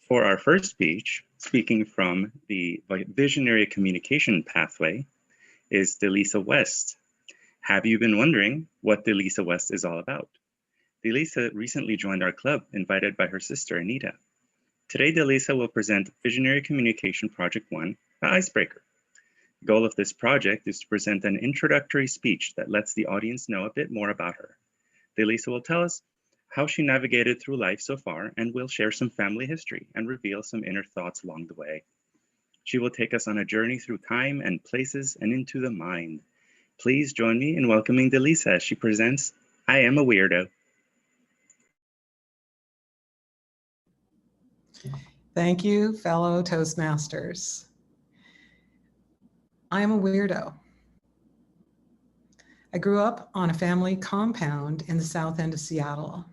For our first speech, speaking from the visionary communication pathway, is Delisa West. Have you been wondering what Delisa West is all about? Delisa recently joined our club, invited by her sister, Anita. Today, Delisa will present Visionary Communication Project 1, the Icebreaker. The goal of this project is to present an introductory speech that lets the audience know a bit more about her. Delisa will tell us how she navigated through life so far, and will share some family history and reveal some inner thoughts along the way. She will take us on a journey through time and places and into the mind. Please join me in welcoming Delisa as she presents I Am a Weirdo. Thank you, fellow Toastmasters. I am a weirdo. I grew up on a family compound in the south end of Seattle.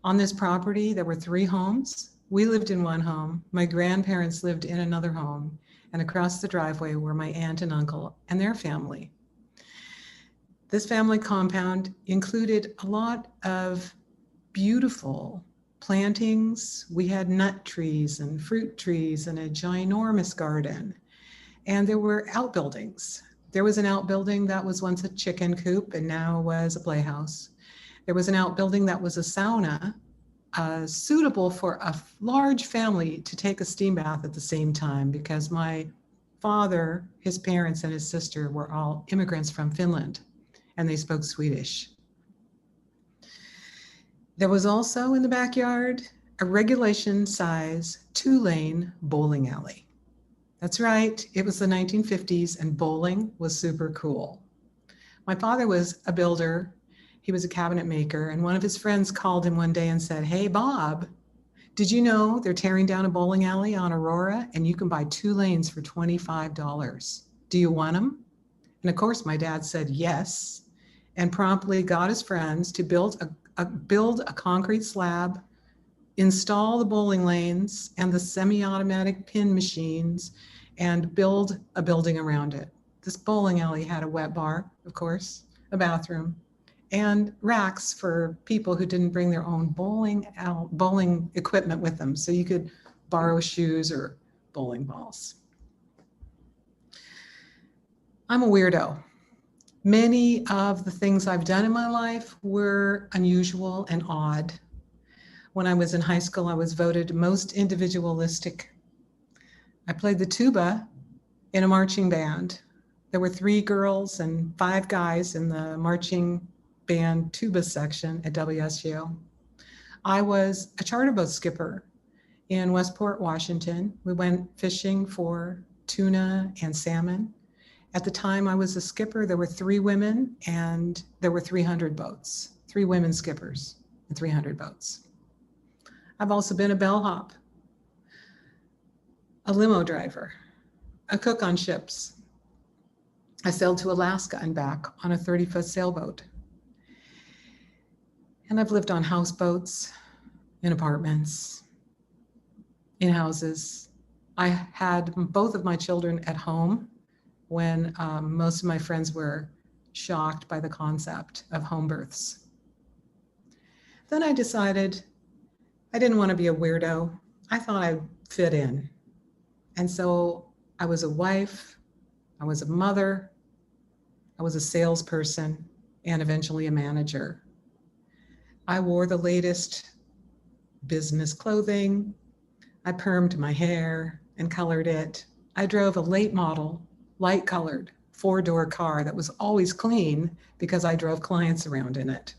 On this property, there were 3 homes. We lived in one home. My grandparents lived in another home. And across the driveway were my aunt and uncle and their family. This family compound included a lot of beautiful plantings. We had nut trees and fruit trees and a ginormous garden. And there were outbuildings. There was an outbuilding that was once a chicken coop and now was a playhouse. There was an outbuilding that was a sauna, suitable for a large family to take a steam bath at the same time, because my father, his parents, and his sister were all immigrants from Finland, and they spoke Swedish. There was also in the backyard a regulation size 2-lane bowling alley. That's right, it was the 1950s and bowling was super cool. My father was a builder. He was a cabinet maker, and one of his friends called him one day and said, "Hey, Bob, did you know they're tearing down a bowling alley on Aurora and you can buy 2 lanes for $25? Do you want them?" And of course, my dad said yes, and promptly got his friends to build a concrete slab, install the bowling lanes and the semi-automatic pin machines, and build a building around it. This bowling alley had a wet bar, of course, a bathroom, and racks for people who didn't bring their own bowling equipment with them, so you could borrow shoes or bowling balls. I'm a weirdo. Many of the things I've done in my life were unusual and odd. When I was in high school, I was voted most individualistic. I played the tuba in a marching band. There were 3 girls and 5 guys in the marching band tuba section at WSU. I was a charter boat skipper in Westport, Washington. We went fishing for tuna and salmon. At the time I was a skipper, there were 3 women and there were 300 boats, 3 women skippers and 300 boats. I've also been a bellhop, a limo driver, a cook on ships. I sailed to Alaska and back on a 30-foot sailboat. And I've lived on houseboats, in apartments, in houses. I had both of my children at home when most of my friends were shocked by the concept of home births. Then I decided I didn't want to be a weirdo. I thought I'd fit in. And so I was a wife, I was a mother, I was a salesperson, and eventually a manager. I wore the latest business clothing. I permed my hair and colored it. I drove a late model, light colored, 4-door car that was always clean because I drove clients around in it.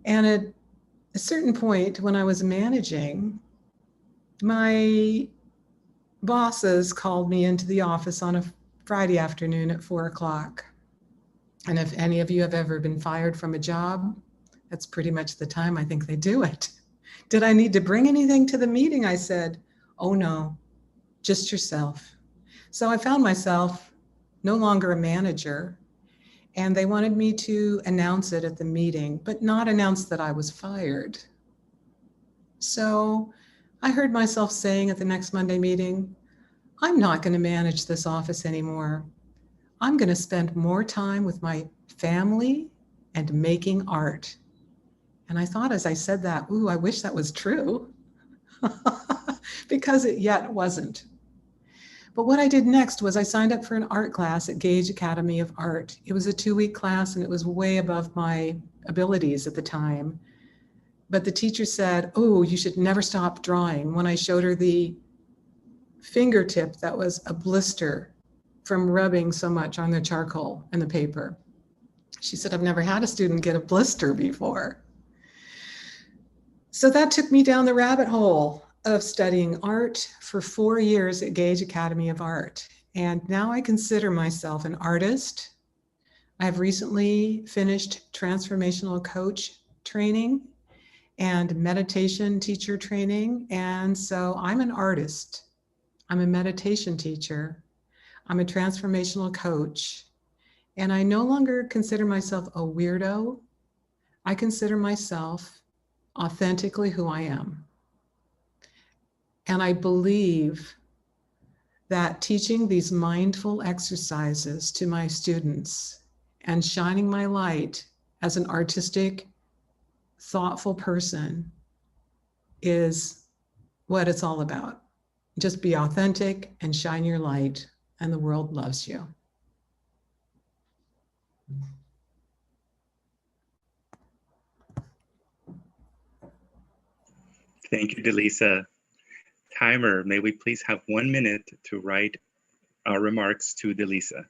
And at a certain point when I was managing, my bosses called me into the office on a Friday afternoon at 4 o'clock. And if any of you have ever been fired from a job, that's pretty much the time I think they do it. Did I need to bring anything to the meeting? I said, "Oh no, just yourself." So I found myself no longer a manager, and they wanted me to announce it at the meeting, but not announce that I was fired. So I heard myself saying at the next Monday meeting, "I'm not going to manage this office anymore. I'm going to spend more time with my family and making art." And I thought as I said that, ooh, I wish that was true. because it yet wasn't. But what I did next was I signed up for an art class at Gage Academy of Art. It was a 2-week class and it was way above my abilities at the time. But the teacher said, "Oh, you should never stop drawing." When I showed her the fingertip that was a blister from rubbing so much on the charcoal and the paper, she said, "I've never had a student get a blister before." So that took me down the rabbit hole of studying art for 4 years at Gage Academy of Art. And now I consider myself an artist. I've recently finished transformational coach training and meditation teacher training. And so I'm an artist. I'm a meditation teacher. I'm a transformational coach. And I no longer consider myself a weirdo. I consider myself authentically who I am. And I believe that teaching these mindful exercises to my students and shining my light as an artistic, thoughtful person is what it's all about. Just be authentic and shine your light, and the world loves you. Thank you, Delisa. Timer, may we please have 1 minute to write our remarks to Delisa?